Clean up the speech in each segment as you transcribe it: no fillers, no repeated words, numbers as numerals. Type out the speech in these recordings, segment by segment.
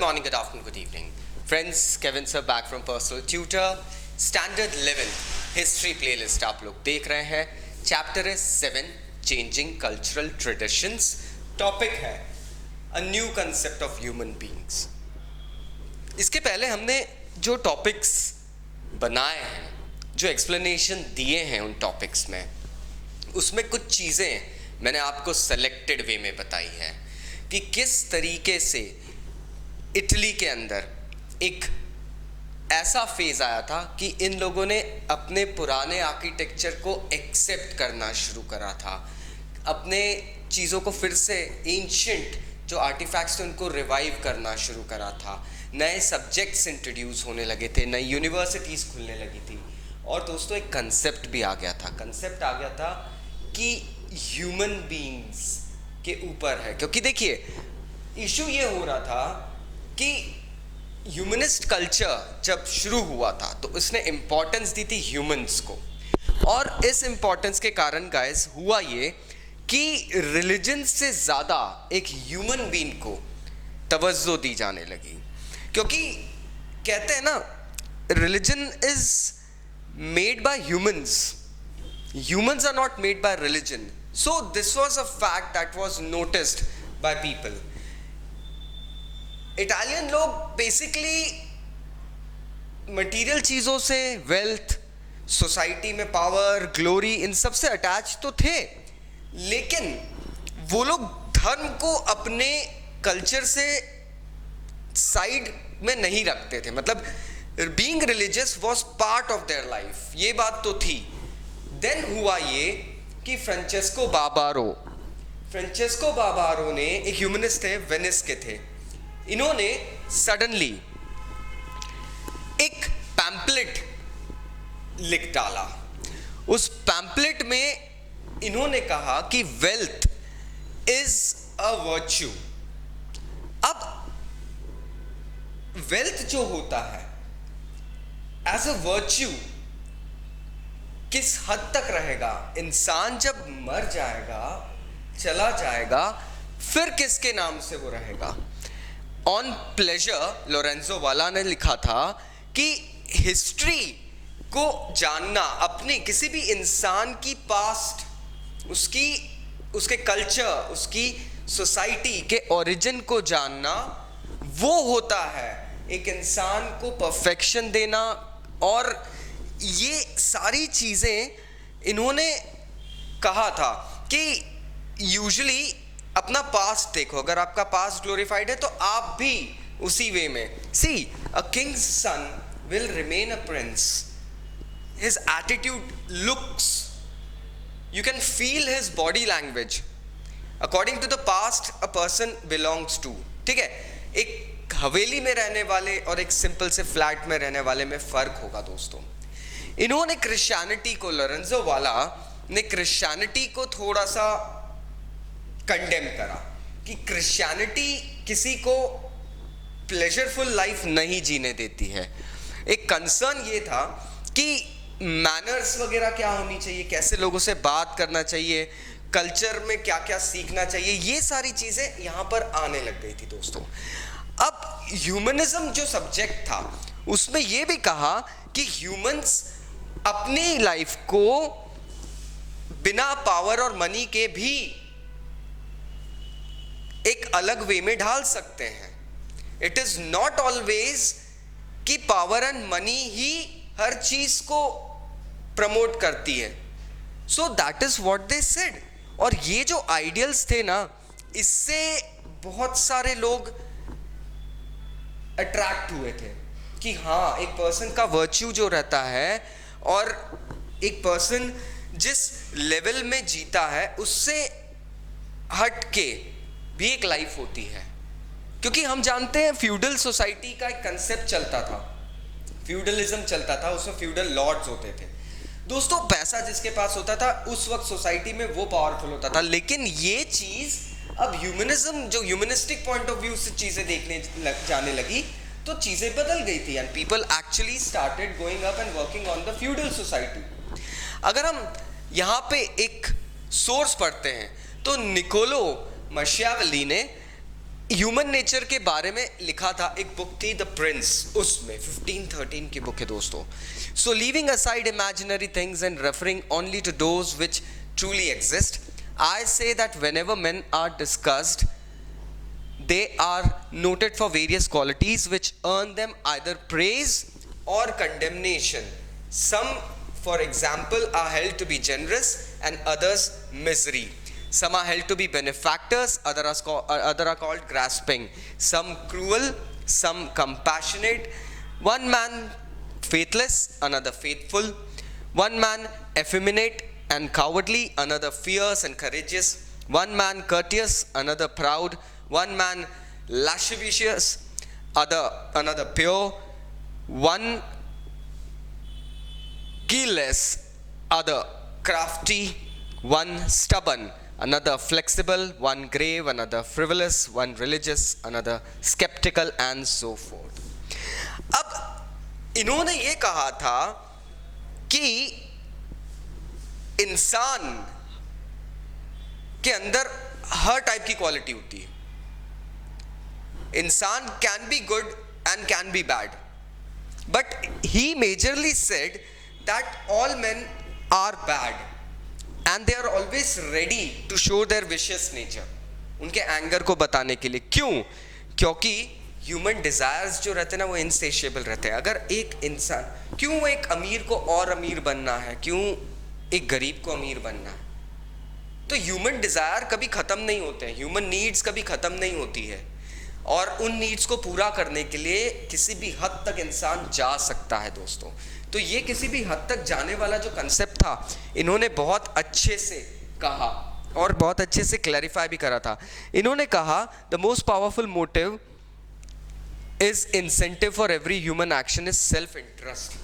Morning, good afternoon, good evening. Friends, Kevin sir back from Personal Tutor. Standard 11 History playlist आप लोग देख रहे हैं. Chapter is 7 Changing Cultural Traditions. Topic है A New Concept of Human Beings. इसके पहले हमने जो टॉपिक्स बनाए हैं, जो एक्सप्लेनेशन दिए हैं उन टॉपिक्स में, उसमें कुछ चीज़ें मैंने आपको सेलेक्टेड वे में बताई है कि किस तरीके से इटली के अंदर एक ऐसा फेज आया था कि इन लोगों ने अपने पुराने आर्किटेक्चर को एक्सेप्ट करना शुरू करा था, अपने चीज़ों को फिर से एंशिएंट जो आर्टिफैक्ट्स थे उनको रिवाइव करना शुरू करा था, नए सब्जेक्ट्स इंट्रोड्यूस होने लगे थे, नई यूनिवर्सिटीज़ खुलने लगी थी. और दोस्तों एक कंसेप्ट भी आ गया था कि ह्यूमन बीइंग्स के ऊपर है. क्योंकि देखिए इशू ये हो रहा था कि ह्यूमनिस्ट कल्चर जब शुरू हुआ था तो उसने इम्पोर्टेंस दी थी ह्यूमंस को, और इस इम्पोर्टेंस के कारण गाइस हुआ ये कि रिलीजन से ज़्यादा एक ह्यूमन बीइंग को तवज्जो दी जाने लगी. क्योंकि कहते हैं ना, religion is made by humans are not made by religion. So this was a fact that was noticed by people. Italian लोग बेसिकली मटेरियल चीज़ों से, वेल्थ, सोसाइटी में पावर, ग्लोरी, इन सब से अटैच तो थे, लेकिन वो लोग धर्म को अपने कल्चर से साइड में नहीं रखते थे. मतलब being religious was part of their life, ये बात तो थी. देन हुआ ये कि फ्रांचेस्को बाबारो ने, एक ह्यूमनिस्ट थे, वेनिस के थे, इन्होंने सडनली एक पैम्पलेट लिख डाला. उस पैम्पलेट में इन्होंने कहा कि वेल्थ इज अ वर्च्यू. अब वेल्थ जो होता है एज अ वर्च्यू किस हद तक रहेगा? इंसान जब मर जाएगा, चला जाएगा, फिर किसके नाम से वो रहेगा? ऑन प्लेजर लोरेंजो वाला ने लिखा था कि हिस्ट्री को जानना, अपने किसी भी इंसान की पास्ट, उसके कल्चर, उसकी सोसाइटी के ओरिजिन को जानना, वो होता है एक इंसान को परफेक्शन देना. और ये सारी चीज़ें इन्होंने कहा था कि यूजुअली अपना पास्ट देखो, अगर आपका पास्ट ग्लोरीफाइड है तो आप भी उसी वे में. See, a king's son will remain a prince. His attitude, looks, you can feel his body language. According to the past a person belongs to. ठीक है, एक हवेली में रहने वाले और एक सिंपल से फ्लैट में रहने वाले में फर्क होगा दोस्तों. इन्होंने क्रिश्चियनिटी को, लोरेंजो वाला ने क्रिश्चियनिटी को थोड़ा सा कंडेम करा कि क्रिश्चियनिटी किसी को प्लेजरफुल लाइफ नहीं जीने देती है. एक कंसर्न ये था कि मैनर्स वगैरह क्या होनी चाहिए, कैसे लोगों से बात करना चाहिए, कल्चर में क्या क्या सीखना चाहिए, ये सारी चीज़ें यहाँ पर आने लग गई थी दोस्तों. अब ह्यूमनिज्म जो सब्जेक्ट था उसमें ये भी कहा कि ह्यूमंस अपनी लाइफ को बिना पावर और मनी के भी एक अलग वे में ढाल सकते हैं. इट इज नॉट ऑलवेज कि पावर एंड मनी ही हर चीज को प्रमोट करती है. So that is what they said. और ये जो आइडियल्स थे ना, इससे बहुत सारे लोग अट्रैक्ट हुए थे कि हाँ, एक पर्सन का वर्च्यू जो रहता है और एक पर्सन जिस लेवल में जीता है उससे हट के भी एक लाइफ होती है. क्योंकि हम जानते हैं फ्यूडल सोसाइटी का एक कंसेप्ट चलता था, फ्यूडलिज्म चलता था, उसमें फ्यूडल लॉर्ड्स होते थे दोस्तों. पैसा जिसके पास होता था उस वक्त सोसाइटी में वो पावरफुल होता था. लेकिन ये चीज अब ह्यूमनिज्म, जो ह्यूमनिस्टिक पॉइंट ऑफ व्यू से चीजें देखने जाने लगी, तो चीजें बदल गई थी and people actually started going up and working on the feudal society. अगर हम यहाँ पे एक सोर्स पढ़ते हैं तो निकोलो मशियावेली ने ह्यूमन नेचर के बारे में लिखा था, एक बुक थी द प्रिंस, उसमें 1513 की बुक है दोस्तों. So leaving aside imaginary things and referring only to those which truly exist, I say that whenever men are discussed, they are noted for various qualities which earn them either praise or condemnation. Some, for example, are held to be generous and others misery. Some are held to be benefactors, other are called grasping. Some cruel, some compassionate. One man faithless, another faithful. One man effeminate and cowardly, another fierce and courageous. One man courteous, another proud. One man lascivious, another pure. One guileless, other crafty. One stubborn, another flexible. One grave, another frivolous. One religious, another skeptical, and so forth. अब इन्होंने ये कहा था कि इंसान के अंदर हर type की क्वालिटी होती है. इंसान can be good and can be bad, but he majorly said that all men are bad and they are always ready to show their vicious nature. उनके एंगर को बताने के लिए. क्यों? क्योंकि ह्यूमन डिजायर्स जो रहते हैं ना, वो इनसेशिएबल रहते हैं. अगर एक इंसान, क्यों एक अमीर को और अमीर बनना है, क्यों एक गरीब को अमीर बनना है? तो ह्यूमन डिजायर कभी खत्म नहीं होते हैं, ह्यूमन नीड्स कभी खत्म नहीं होती है, और उन नीड्स को पूरा करने के लिए किसी भी हद तक इंसान जा सकता है दोस्तों. तो ये किसी भी हद तक जाने वाला जो कंसेप्ट था, इन्होंने बहुत अच्छे से कहा और बहुत अच्छे से क्लैरिफाई भी करा था. इन्होंने कहा the most powerful motive is incentive for every human action is self interest.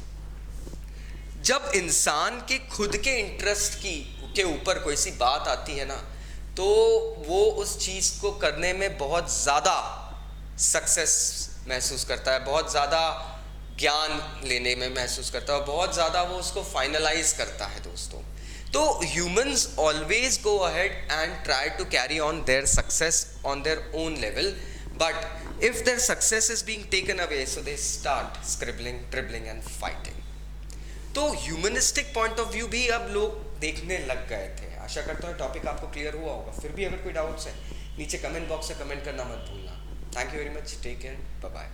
जब इंसान के खुद के इंटरेस्ट के ऊपर कोई सी बात आती है ना, तो वो उस चीज़ को करने में बहुत ज़्यादा सक्सेस महसूस करता है, बहुत ज़्यादा ज्ञान लेने में महसूस करता है, और बहुत ज़्यादा वो उसको फाइनलाइज करता है दोस्तों. तो humans always go ahead and try to carry on their success on their own level, but if their success is being taken away, so they start scribbling, dribbling and fighting. तो humanistic point of view भी अब लोग देखने लग गए थे. आशा करता हूँ टॉपिक आपको क्लियर हुआ होगा. फिर भी अगर कोई डाउट्स है, नीचे कमेंट बॉक्स में कमेंट करना मत भूलना. Thank you very much, take care, bye bye.